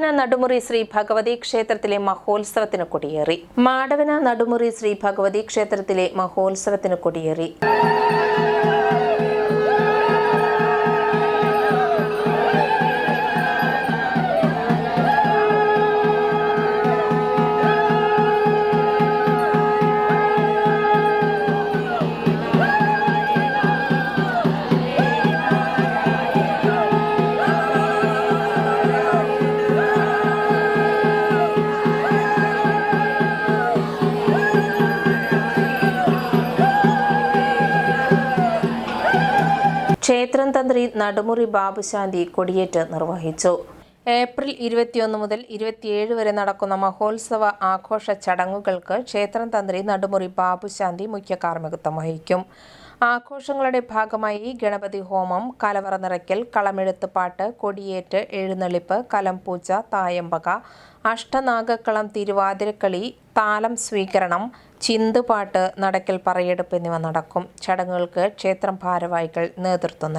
മാടവന നടുമുറി ശ്രീ ഭഗവതി ക്ഷേത്രത്തിലെ മഹോത്സവത്തിന് കൊടിയേറി. മാടവന നടുമുറി ശ്രീ ഭഗവതി ക്ഷേത്രത്തിലെ മഹോത്സവത്തിന് കൊടിയേറി. ക്ഷേത്രം തന്ത്രി നടുമുറി ബാബുശാന്തി കൊടിയേറ്റ് നിർവഹിച്ചു. ഏപ്രിൽ 21 മുതൽ 27 വരെ നടക്കുന്ന മഹോത്സവ ആഘോഷ ചടങ്ങുകൾക്ക് ക്ഷേത്രം തന്ത്രി നടുമുറി ബാബുശാന്തി മുഖ്യ കാർമ്മികത്വം വഹിക്കും. ആഘോഷങ്ങളുടെ ഭാഗമായി ഗണപതി ഹോമം, കലവറ നിറയ്ക്കൽ, കളമെഴുത്ത് പാട്ട്, കൊടിയേറ്റ്, എഴുന്നള്ളിപ്പ്, കലംപൂജ, തായമ്പക, അഷ്ടനാഗക്കളം, തിരുവാതിരക്കളി, താലം സ്വീകരണം, ചിന്തുപാട്ട്, നടക്കൽ പറയെടുപ്പ് എന്നിവ നടക്കും. ചടങ്ങുകൾക്ക് ക്ഷേത്രം ഭാരവാഹികൾ നേതൃത്വം നൽകും.